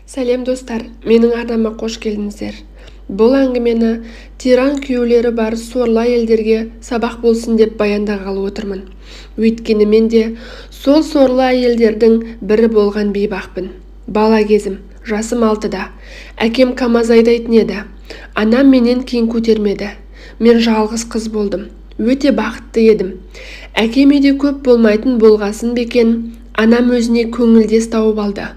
Сәлем достар, менің арнама қош келдіңіздер. Бұл әңгімені тиран күйеулері бар сорлы әйелдерге сабақ болсын деп баяндағалы отырмын. Өйткені мен де сол сорлы әйелдердің бірі болған бейбақпын. Бала кезім, жасым 6-да. Әкем КамАЗ айдайтын еді. Анам менен кейін көтермеді. Мен жалғыз қыз болдым. Өте бақытты едім. Әкем үйде көп болмайтын болғасын бекен, анам өзіне көңілдес тауып алды.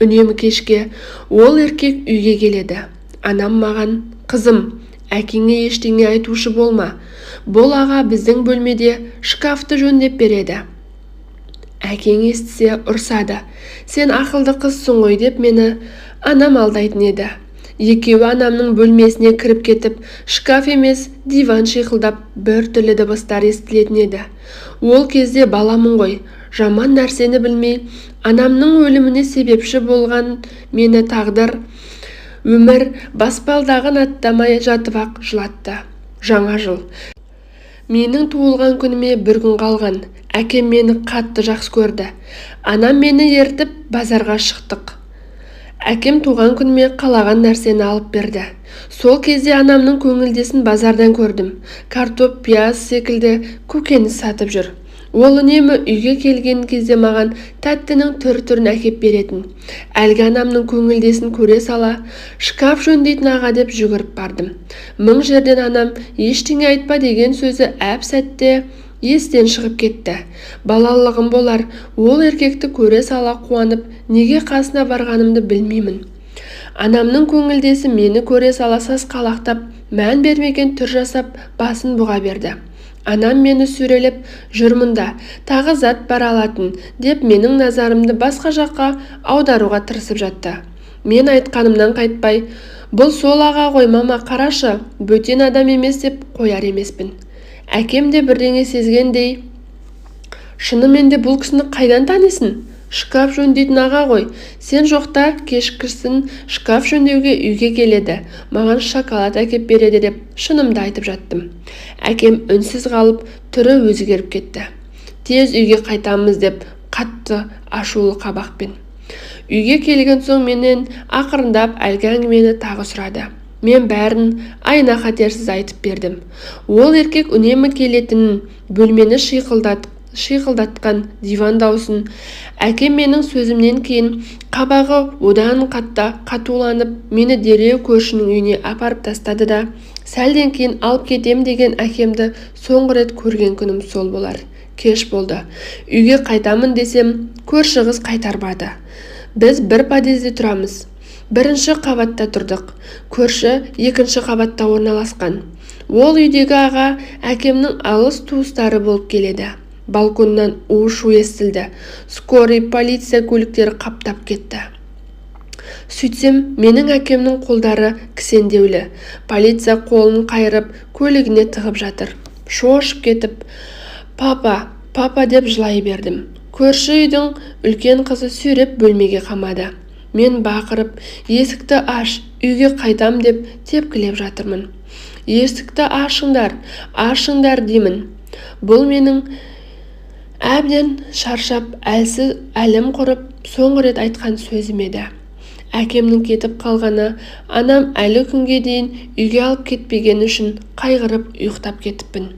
Үнемі кешке ол еркек үйге келеді. Анам маған: «Қызым, әкеңе ештеңе айтушы болма. Бұл аға біздің бөлмеде шкафты жөндеп береді. Әкең естісе ұрсады. Сен ақылды қызсың ғой» деп мені анам алдайтын еді. Екеуі анамның бөлмесіне кіріп кетіп, шкаф емес, диван шиқылдап, бір түрлі дыбыстар естілетін еді. Ол кезде баламын ғой, жаман нәрсені білмей, анамның өліміне себепші болған мені тағдыр, өмір баспалдағын аттамай жатып-ақ жылатты. Жаңа жыл. Менің туылған күніме бір күн қалған. Әкем мені қатты жақсы көрді. Анам мені ертіп базарға шықтық. Әкем туған күніме қалаған нәрсені алып берді. Сол кезде анамның көңілдесін базардан көрдім. Картоп, пияз секілді көкөніс сатып жүр. Ол үнемі үйге келген кезде маған тәттінің түр-түрін әкеп беретін. Әлгі анамның көңілдесін көре сала, шкаф жөндейтін аға деп жүгіріп бардым. Мың жерден анам ештеңе айтпа деген сөзі әп-сәтте естен шығып кетті. Балалығым болар, ол еркекті көре сала қуанып, неге қасына барғанымды білмеймін. Анамның көңілдесі мені көре сала сасқалақтап, мән бермеген түр жасап, басын бұға берді. Анам мені сүйрелеп, «Жүр мұнда, тағы зат бар алатын» деп менің назарымды басқа жаққа аударуға тырысып жатты. Мен айтқанымнан қайтпай: «Бұл сол аға ғой мама, қарашы, бөтен адам емес» деп қояр емеспін. Әкем де бірдеңе сезгендей: «Шынымен де бұл кісіні қайдан танисың? Шкаф жөндейтін аға ғой. Сен жоқта кешкісін шкаф жөндеуге үйге келеді. Маған шоколад әкеп береді» деп шынымды айтып жаттым. Әкем үнсіз қалып, түрі өзгеріп кетті. «Тез үйге қайтамыз» деп қатты ашулы қабақпен. Үйге келген соң менен ақырындап әлгі әңгімені тағы сұрады. Мен бәрін айна қатерсіз айтып бердім. Ол еркек үнемі келетінін, бөлмені шиқылдатқан диван даусын. Әкем менің сөзімнен кейін қабағы одан қатуланып, мені дереу көршінің үйіне апарып тастады да, сәлден кейін алып кетем деген әкемді соңғы рет көрген күнім сол болар. Кеш болды. Үйге қайтамын десем, көрші қыз қайтарбады. Біз бір подъезде тұрамыз. Бірінші қабатта тұрдық. Көрші екінші қабатта орналасқан. Ол үйдегі аға әкемнің алыс туыстары болып келеді. Балконнан у-шу естілді. Скорый, полиция көліктері қаптап кетті. Сөйтсем, менің әкемнің қолдары кісендеулі. Полиция қолын қайырып, көлігіне тығып жатыр. Шошып кетіп, папа деп жылай бердім. Көрші үйдің үлкен қызы сүйреп бөлмеге қамады. Мен бақырып, «Есікті аш, үйге қайтам» деп тепкілеп жатырмын. «Есікті ашыңдар» деймін. Бұл менің әбден шаршап, әлсіз әлім құрып, соңғы рет айтқан сөзім еді. Әкемнің кетіп қалғаны, анам әлі күнге дейін үйге алып кетпеген үшін қайғырып ұйықтап кетіппін.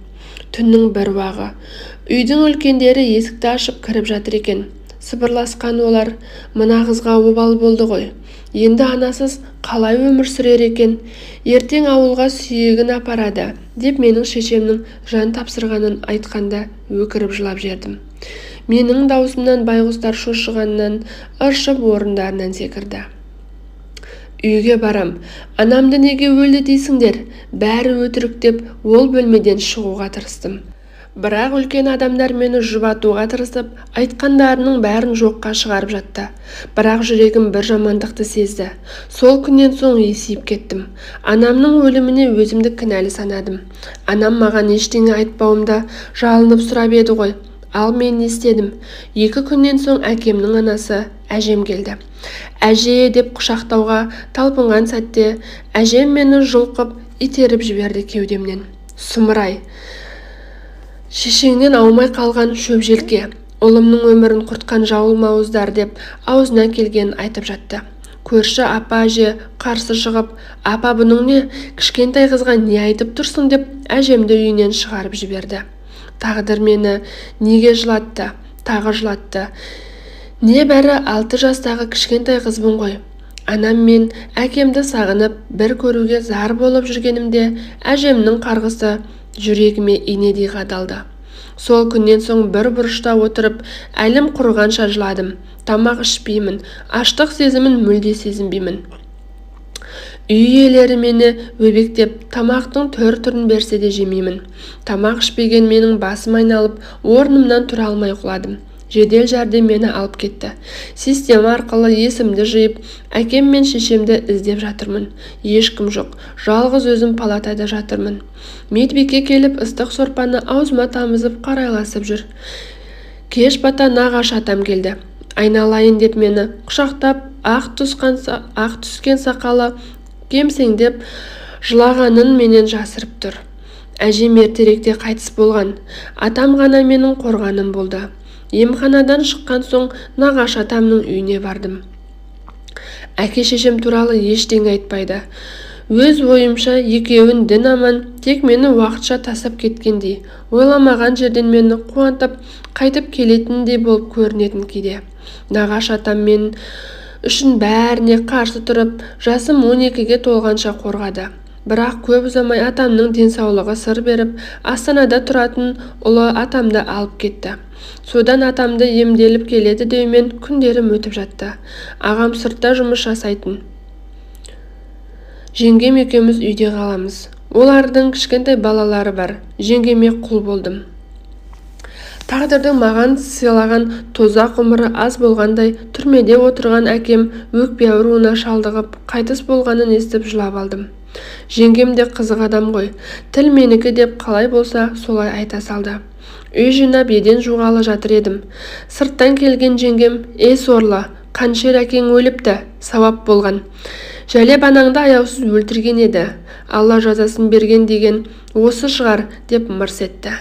Түннің бір уағы. Үйдің үлкендері есікті ашып кіріп жатыр екен. Сыбырласқан олар: «Мына қызға обал болды ғой. Енді анасыз қалай өмір сүрер екен? Ертең ауылға сүйегін апарады» деп менің шешемнің жан тапсырғанын айтқанда өкіріп жылап жердім. Менің даусымнан байғұстар шошығаннан ыршып орындарынан секірді. Үйге барам. «Анамды неге өлді дейсіңдер? Бәрі өтірік» деп ол бөлмеден шығуға тырыстым. Бірақ үлкен адамдар мені жұбатуға тырысып, айтқандарының бәрін жоққа шығарып жатты. Бірақ жүрегім бір жамандықты сезді. Сол күннен соң есейіп кеттім. Анамның өліміне өзімді кінәлі санадым. Анам маған ештеңе айтпауымда жалынып сұрап еді ғой. Ал мен не істедім? 2 күннен соң әкемнің анасы, әжем келді. «Әже» деп құшақтауға талпынған сәтте әжем мені жұлқып итеріп жіберді кеудемнен. «Сұмырай, шешеңнен аумай қалған шөп желке, ұлымның өмірін құртқан жауыл мауыздар» деп аузына келгенін айтып жатты. Көрші апа-әже қарсы шығып, «Апа, бұның не? Кішкентай қызға не айтып тұрсың?» деп әжемді үйінен шығарып жіберді. Тағдыр мені неге жылатты, тағы жылатты. Небәрі 6 жастағы кішкентай қызбын ғой. Анам мен әкемді сағынып бір көруге зар болып жүргенімде әжемнің қарғысы жүрегіме инедей қадалды. Сол күннен соң бір бұрышта отырып, әлім құрығанша жыладым. Тамақ ішпеймін, аштық сезімін мүлде сезінбеймін. Үй иелері мені өбектеп, тамақтың түр-түрін берсе де жемеймін. Тамақ ішпеген менің басым айналып, орнымнан тұра алмай құладым. Жедел жәрдем мені алып кетті. Система арқылы есімді жиып, әкем мен шешемді іздеп жатырмын. Ешкім жоқ, жалғыз өзім палатада жатырмын. Медбике келіп ыстық сорпаны аузыма тамызып қарайласып жүр. Кеш бата нағашы атам келді. Айналайын деп мені құшақтап, ақ түскен сақалы кемсеңдеп жылағанын менен жасырып тұр. Әжем ертеректе қайтыс болған. Атам ғана менің қорғаным болды. Емханадан шыққан соң нағашы атамның үйіне бардым. Әке-шешем туралы ештеңе айтпайды. Өз ойымша екеуін дін аман, тек мені уақытша тасып кеткендей, ойламаған жерден мені қуантып, қайтып келетіндей болып көрінетін кейде. Нағашы атам мен үшін бәріне қарсы тұрып, жасым 12-ге толғанша қорғады. Бірақ көп ұзамай атамның денсаулығы сыр беріп, Астанада тұратын ұлы атамды алып кетті. Содан атамды емделіп келеді деумен күндерім өтіп жатты. Ағам сыртта жұмыс жасайтын. Жеңгем екеуміз үйде қаламыз. Олардың кішкентай балалары бар. Жеңгеме құл болдым. Тағдырдың маған сыйлаған тозақ ғұмыры аз болғандай, түрмеде отырған әкем өкпе ауруына шалдығып, қайтыс болғанын естіп жылап алдым. Жеңгем де қызық адам ғой. Тіл менікі деп қалай болса солай айта салды. Үй жинап еден жуғалы жатыр едім. Сырттан келген жеңгем, «Ей сорлы, қаншер әкең өліпті, сауап болған. Жәлеп анаңды аяусыз өлтірген еді. Алла жазасын берген деген осы шығар», деп мырс етті.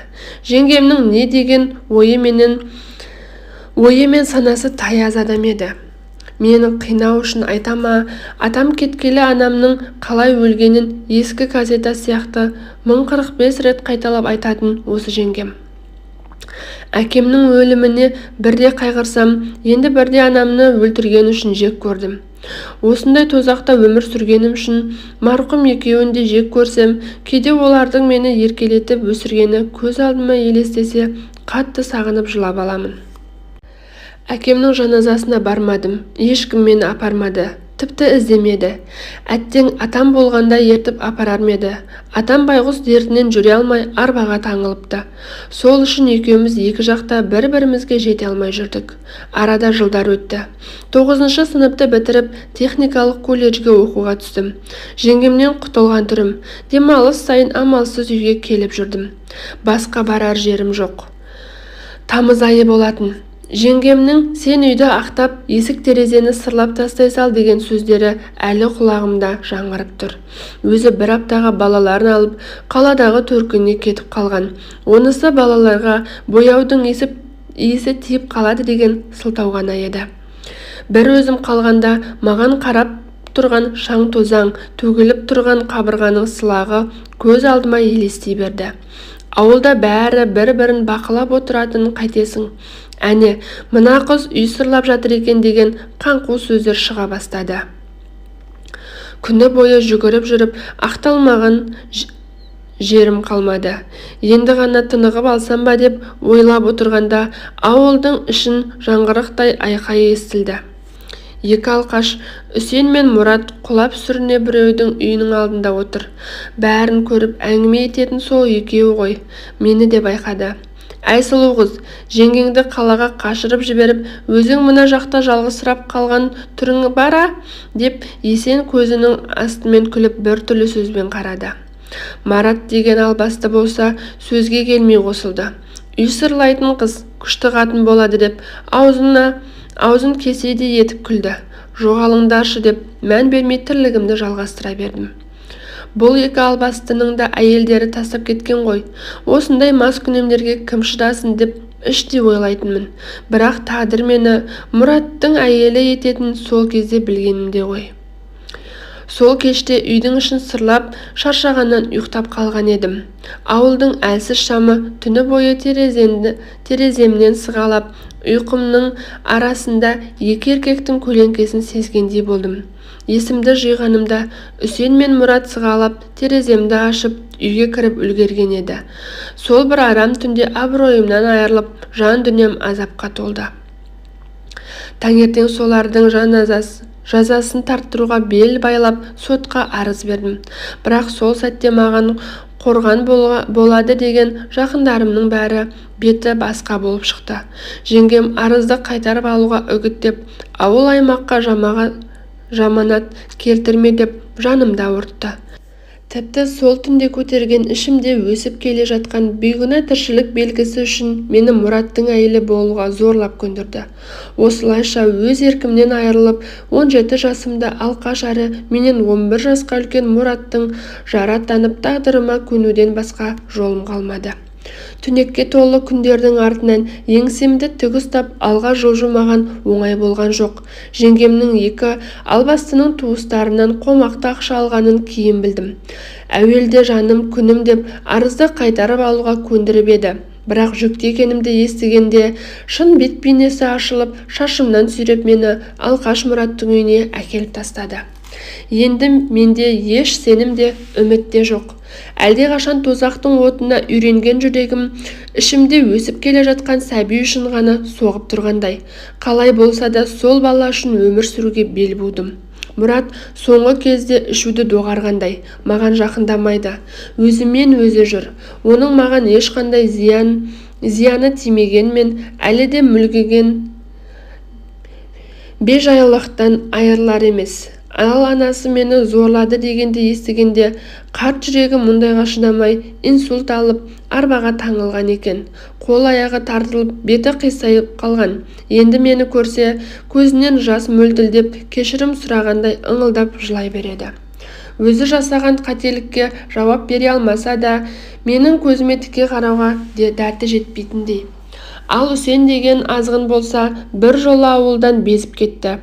Жеңгемнің не деген ойы мен санасы таяз адам еді. Мені қинау үшін айтама, атам кеткелі анамның қалай өлгенін ескі газета сияқты 1045 рет қайталап айтатын осы жеңгем. Әкемнің өліміне бірде қайғырсам, енді бірде анамны өлтірген үшін жек көрдім. Осындай тозақта өмір сүргенім үшін марқұм екеуін де жек көрсем, кейде олардың мені еркелетіп өсіргені көз алдыма елестесе, қатты сағынып жылап аламын. Әкемнің жаназасына бармадым, ешкім мені апармады, тіпті іздемеді. Әттең атам болғанда ертіп апарар меді. Атам байғұс дертінен жүре алмай арбаға таңылыпты. Сол үшін екеуміз екі жақта бір-бірімізге жете алмай жүрдік. Арада жылдар өтті. 9 сыныпты бітіріп, техникалық колледжге оқуға түстім. Жеңгемнен құтылған түрім. Демалыс сайын амалсыз үйге келіп жүрдім. Басқа барар жерім жоқ. Тамыз айы болатын. Жеңгемнің «Сен үйді ақтап, есік-терезені сырлап тастай сал» деген сөздері әлі құлағымда жаңғырып тұр. Өзі бір аптаға балаларын алып, қаладағы төркініне кетіп қалған. Онысы балаларға бояудың иісі тиіп қалады деген сылтау ғана еді. Бір өзім қалғанда маған қарап тұрған шаң-тозаң, төгіліп тұрған қабырғаның сылағы көз алдыма елестей берді. Ауылда бәрі бір-бірін бақылап отыратынын қайтесің. Әне, мына қыз үй сырлап жатыр екен деген қаңқу сөздер шыға бастады. Күні бойы жүгіріп жүріп, ақталмаған жерім қалмады. Енді ғана тынығып алсам ба деп ойлап отырғанда, ауылдың ішін жаңғырықтай айқайы естілді. Екі алқаш, Үсен мен Мұрат құлап сүріне біреудің үйінің алдында отыр. Бәрін көріп әңгіме ететін сол екеуі ғой. Мені де байқады. «Әй сұлу қыз, жеңгеңді қалаға қашырып жіберіп, өзің мына жақта жалғызсырап қалған түрің бара?» деп Есен көзінің астымен күліп біртүрлі сөзбен қарады. Марат деген албасты болса сөзге келмей қосылды. Үй сырлайтын қыз күшті қатын болады деп аузын кеседей етіп күлді. «Жоғалыңдаршы» деп мән бермей тірлігімді жалғастыра бердім. Бұл екі албастының да әйелдері тастап кеткен ғой. Осындай мас күнемдерге кім шыдасын деп іштей ойлайтынмын. Бірақ тағдыр мені Мұраттың әйелі ететін сол кезде білгенімде ғой. Сол кеште үйдің ішін сырлап шаршағаннан ұйықтап қалған едім. Ауылдың әлсіз шамы түні бойы тереземнен сығалап, ұйқымның арасында екі еркектің көлеңкесін сезгендей болдым. Есімді жиғанымда Үсен мен Мұрат сығалап тереземді ашып үйге кіріп үлгерген еді. Сол бір арам түнде абыройымнан айырылып, жан дүнием азапқа толды. Таңертең солардың жазасын тарттыруға бел байлап сотқа арыз бердім. Бірақ сол сәтте маған қорған болады деген жақындарымның бәрі беті басқа болып шықты. Жеңгем арызды қайтарып алуға үгіттеп, ауыл-аймаққа жаманат келтірме деп жанымда ауыртты. Тіпті сол түнде көтерген ішімде өсіп келе жатқан бейгүнә тіршілік белгісі үшін мені Мұраттың әйелі болуға зорлап көндірді. Осылайша өз еркімнен айырылып, 17 жасымда алқаш әрі менен 11 жасқа үлкен Мұраттың жара танып тағдырыма көнуден басқа жолым қалмады. Түнекке толы күндердің артынан еңсемді тік ұстап алға жылжымаған оңай болған жоқ. Жеңгемнің екі албастының туыстарынан қомақты ақша алғанын кейін білдім. Әуелде жаным күнім деп арызды қайтарып алуға көндіріп еді. Бірақ жүкті екенімді естігенде шын бет бейнесі ашылып, шашымнан сүйреп мені алқаш Мұраттың үйіне әкеліп тастады. Енді менде еш сенім де үміт те жоқ. Әлде қашан тозақтың отына үйренген жүрегім ішімде өсіп келе жатқан сәби үшін ғана соғып тұрғандай. Қалай болса да сол бала үшін өмір сүруге бел будым. Мұрат соңғы кезде ішуді доғарғандай, маған жақындамайды. Өзімен өзі жүр. Оның маған ешқандай зияны тимегенмен әлі де мүлгіген бейжайлықтан айырылар емес. Ал анасы мені зорлады дегенде естігенде қарт жүрегі мұндайға шыдамай инсульт алып арбаға таңылған екен. Қол-аяғы тартылып, беті қисайып қалған. Енді мені көрсе, көзінен жас мөлтілдеп, кешірім сұрағандай ыңылдап жылай береді. Өзі жасаған қателікке жауап бере алмаса да, менің көзіме тіке қарауға дәті жетпейтіндей. Ал Үсен деген азғын болса, бір жолы ауылдан безіп кетті.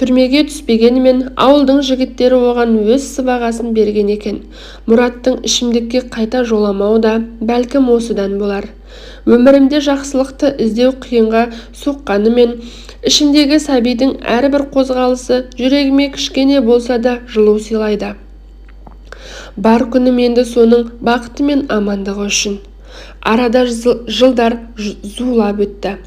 Түрмеге түспегенімен ауылдың жігіттері оған өз сыбағасын берген екен. Мұраттың ішімдікке қайта жоламауы да бәлкім осыдан болар. Өмірімде жақсылықты іздеу қиынға соққанымен, ішімдегі сәбидің әрбір қозғалысы жүрегіме кішкене болса да жылу сыйлайды. Бар күнім енді соның бақыты мен амандығы үшін. Арада жылдар зулап өтті.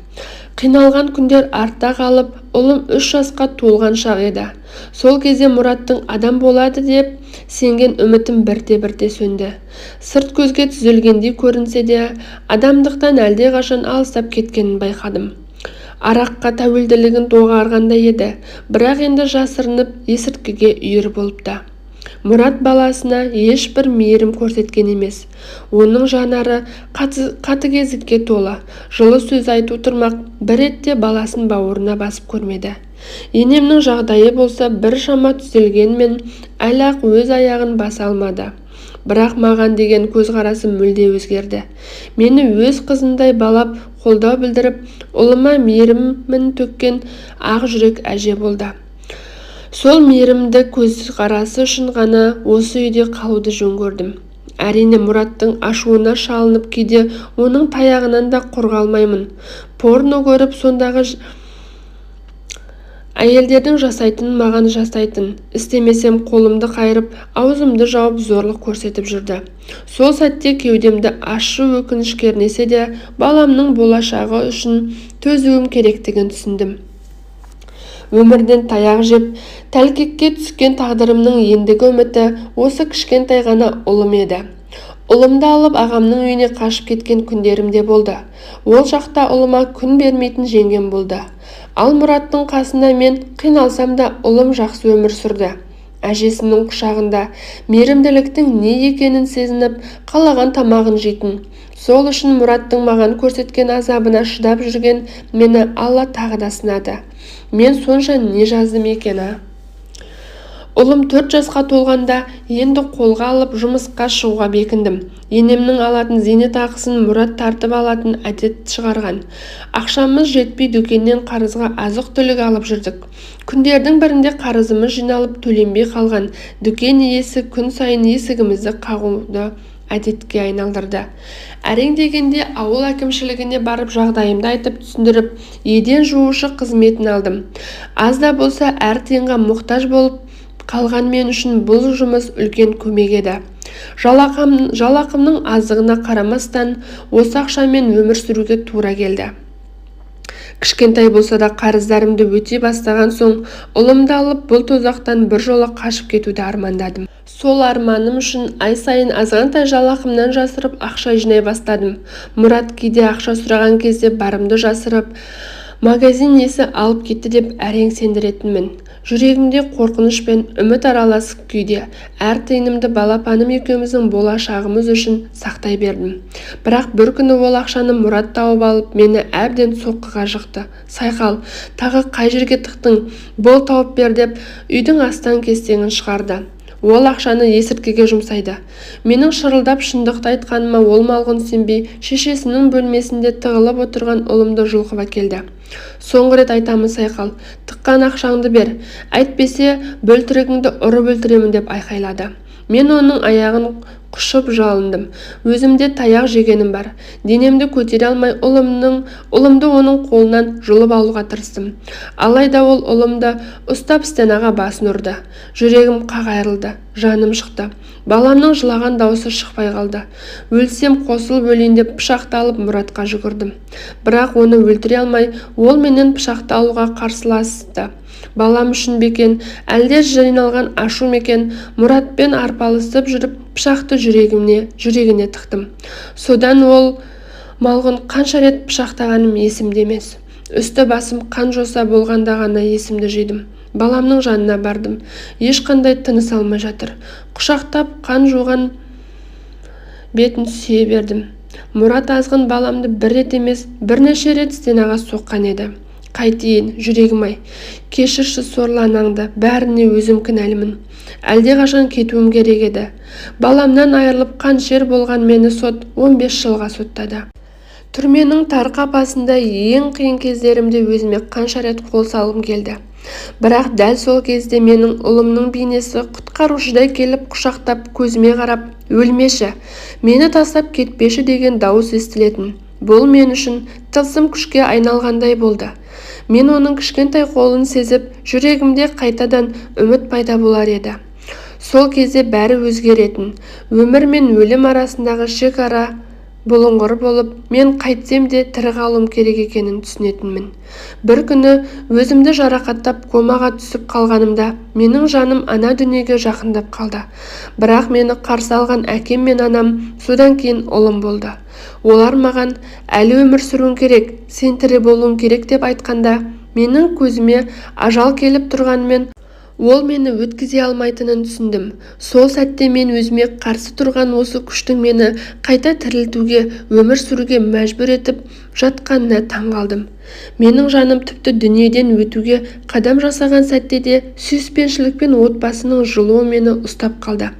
Қиналған күндер артта қалып, ұлым 3 жасқа толған шақ еді. Сол кезде Мұраттың адам болады деп сенген үмітім бірте-бірте сөнді. Сырт көзге түзелгендей көрінсе де, адамдықтан әлде қашан алыстап кеткенін байқадым. Араққа тәуелділігін доғарғандай еді, бірақ енді жасырынып есірткіге үйір болыпты. Мұрат баласына ешбір мейірім көрсеткен емес. Оның жанары қатыгездікке толы. Жылы сөз айту тұрмақ, бір ретте баласын бауырына басып көрмеді. Енемнің жағдайы болса бір шама түзелгенмен, әлі-ақ өз аяғын баса алмады. Бірақ маған деген көзқарасы мүлде өзгерді. Мені өз қызындай балап, қолдау білдіріп, ұлыма мейірімін төккен ақ жүрек әже болды. Сол мейірімді көзқарасы үшін ғана осы үйде қалуды жөн көрдім. Әрине Мұраттың ашуына шалынып кейде оның таяғынан да қорғалмаймын. Порно көріп сондағы әйелдердің жасайтын маған жасайтын. Істемесем қолымды қайырып, аузымды жауып зорлық көрсетіп жүрді. Сол сәтте кеудемді ащы өкініш кернесе де, баламның болашағы үшін төзуім керектігін түсіндім. Өмірден таяқ жеп, тәлкекке түскен тағдырымның ендігі үміті осы кішкентай ғана ұлым еді. Ұлымды алып ағамның үйіне қашып кеткен күндерім де болды. Ол шақта ұлыма күн бермейтін жеңгем болды. Ал Мұраттың қасында мен қиналсам да ұлым жақсы өмір сүрді. Әжесінің құшағында мейірімділіктің не екенін сезініп, қалаған тамағын жейтін. Сол үшін Мұраттың маған көрсеткен азабына шыдап жүрген мені Алла тағы да сынады. Мен сонша не жаздым екен, Ұлым 4 жасқа толғанда енді қолға алып жұмысқа шығуға бекіндім. Енемнің алатын зейнетақысын Мұрат тартып алатын әдет шығарған. Ақшамыз жетпей дүкеннен қарызға азық-түлік алып жүрдік. Күндердің бірінде қарызымыз жиналып төленбей қалған. Дүкен иесі күн сайын есігімізді қағуды әдетке айналдырды. Әрең дегенде ауыл әкімшілігіне барып жағдайымды айтып түсіндіріп, еден жуушы қызметін алдым. Аз да болса әр тиынға мұқтаж болып қалған мен үшін бұл жұмыс үлкен көмек еді. Жалақымның аздығына қарамастан осы ақшамен өмір сүруге тура келді. Кішкентай болса да қарыздарымды өтей бастаған соң ұлымды алып бұл тозақтан біржола қашып кетуді армандадым. Сол арманым үшін ай сайын азғантай жалақымнан жасырып ақша жинай бастадым. Мұрат кейде ақша сұраған кезде барымды жасырып, магазин иесі алып кетті деп әрең сендіретінмін. Жүрегімде қорқыныш пен үміт аралас күйде. Әр тиынымды балапаным екеуміздің болашағымыз үшін сақтай бердім. Бірақ бір күні ол ақшаны Мұрат тауып алып, мені әбден соққыға жықты. Сайқал, тағы қай жерге тықтың? Бол тауып бер деп үйдің астан-кестеңін шығарды. Ол ақшаны есірткіге жұмсайды. Менің шырылдап шындықты айтқаныма ол малғұн сенбей, шешесінің бөлмесінде тығылып отырған ұлымды жұлқып әкелді. Соңғы рет айтамын, Сайқал, тыққан ақшаңды бер, әйтпесе бөлтірігіңді ұрып өлтіремін деп айқайлады. Мен оның аяғын құшып жалындым. Өзімде таяқ жегенім бар. Денемді көтере алмай ұлымды оның қолынан жұлып алуға тырыстым. Алайда ол ұлымды ұстап стенаға басын ұрды. Жүрегім қақ айрылды, жаным шықты. Баламның жылаған дауысы шықпай қалды. Өлсем қосылып өлейін деп пышақты алып Мұратқа жүгірдім. Бірақ оны өлтіре алмай, ол менен пышақты алуға қарсыласты. Балам үшін бекен, әлде жиналған ашу мекен, Мұратпен арпалысып жүріп, пышақты жүрегіне тықтым. Содан ол малғын қанша рет пышақтағаным есімде емес. Үсті басым қан жоса болғанда ғана есімді жидым. Баламның жанына бардым. Ешқандай тыныс алмай жатыр. Құшақтап қан жуған бетін сүйе бердім. Мұрат азғын баламды бір рет емес, бірнеше рет стенаға соққан еді. Қайтейін, жүрегім-ай, кешірші сорлы анаңды, бәріне өзім кінәлімін. Әлде қашан кетуім керек еді. Баламнан айырылып қаншер болған мені сот 15 жылға соттады. Түрменің тар қапасында ең қиын кездерімде өзіме қанша рет қол салғым келді. Бірақ дәл сол кезде менің ұлымның бейнесі құтқарушыдай келіп құшақтап көзіме қарап, өлмеші, мені тастап кетпеші деген дауыс естілетін. Бұл мен үшін тылсым күшке айналғандай болды. Мен оның кішкентай қолын сезіп, жүрегімде қайтадан үміт пайда болар еді. Сол кезде бәрі өзгеретін. Өмір мен өлім арасындағы шекара бұлыңғыр болып, мен қайтсем де тірі қалуым керек екенін түсінетінмін. Бір күні өзімді жарақаттап комаға түсіп қалғанымда, менің жаным ана дүниеге жақындап қалды. Бірақ мені қарсы алған әкем мен анам, содан кейін ұлым болды. Олар маған әлі өмір сүруің керек, сен тірі болуың керек деп айтқанда, менің көзіме ажал келіп тұрғанмен, ол мені өткізе алмайтынын түсіндім. Сол сәтте мен өзіме қарсы тұрған осы күштің мені қайта тірілтуге, өмір сүруге мәжбүр етіп жатқанына таң қалдым. Менің жаным тіпті дүниеден өтуге қадам жасаған сәтте де сүйіспеншілік пен отбасының жылуы мені ұстап қалды.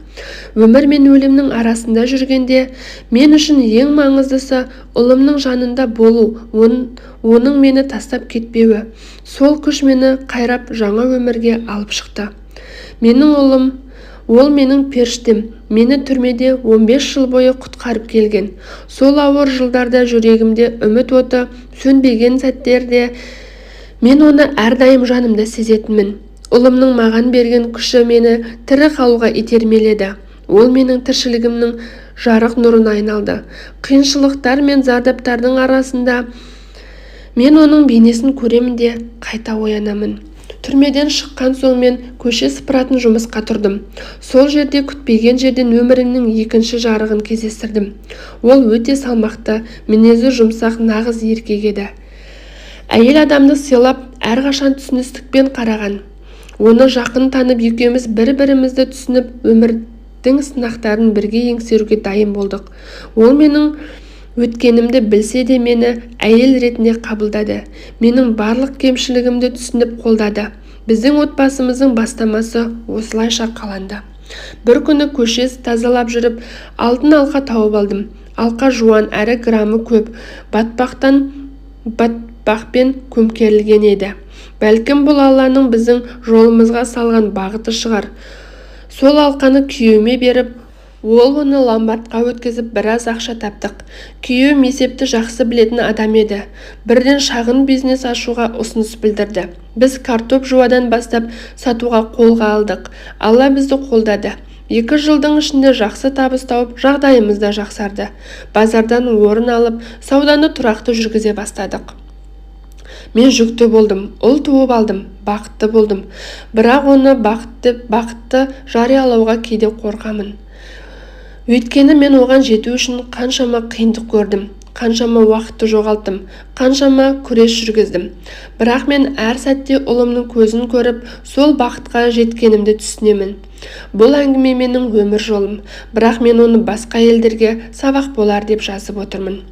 Өмір мен өлімнің арасында жүргенде мен үшін ең маңыздысы ұлымның жанында болу, оның мені тастап кетпеуі. Сол күш мені қайрап жаңа өмірге алып шықты. Менің ұлым, ол менің періштем. Мені түрмеде 15 жыл бойы құтқарып келген. Сол ауыр жылдарда жүрегімде үміт оты сөнбеген сәттерде мен оны әрдайым жанымда сезетінмін. Ұлымның маған берген күші мені тірі қалуға итермеледі. Ол менің тіршілігімнің жарық нұрына айналды. Қиыншылықтар мен зардаптардың арасында мен оның бейнесін көремін де қайта оянамын. Түрмеден шыққан соң мен көше сыпыратын жұмысқа тұрдым. Сол жерде күтпеген жерден өмірімнің екінші жарығын кездестірдім. Ол өте салмақты, мінезі жұмсақ, нағыз еркек еді. Әйел адамды сыйлап, әрқашан түсіністікпен қараған. Оны жақын танып, екеуміз бір-бірімізді түсініп, өмірдің сынақтарын бірге еңсеруге дайын болдық. Ол менің өткенімді білсе де мені әйел ретінде қабылдады. Менің барлық кемшілігімді түсініп қолдады. Біздің отбасымыздың бастамасы осылайша қаланды. Бір күні көше тазалап жүріп, алтын алқа тауып алдым. Алқа жуан әрі грамы көп, батпақпен көмкерілген еді. Бәлкім бұл Алланың біздің жолымызға салған бағыты шығар. Сол алқаны күйеуіме беріп, ол оны ломбардқа өткізіп біраз ақша таптық. Күйеуім есепті жақсы білетін адам еді. Бірден шағын бизнес ашуға ұсыныс білдірді. Біз картоп жуадан бастап сатуға қолға алдық. Алла бізді қолдады. 2 жылдың ішінде жақсы табыс тауып, жағдайымыз да жақсарды. Базардан орын алып, сауданы тұрақты жүргізе бастадық. Мен жүкті болдым, ұл туып алдым, бақытты болдым. Бірақ оны бақытты жариялауға кейде қорқамын. Өйткені мен оған жету үшін қаншама қиындық көрдім, қаншама уақытты жоғалттым, қаншама күрес жүргіздім. Бірақ мен әр сәтте ұлымның көзін көріп, сол бақытқа жеткенімді түсінемін. Бұл әңгіме менің өмір жолым, бірақ мен оны басқа елдерге сабақ болар деп жазып отырмын.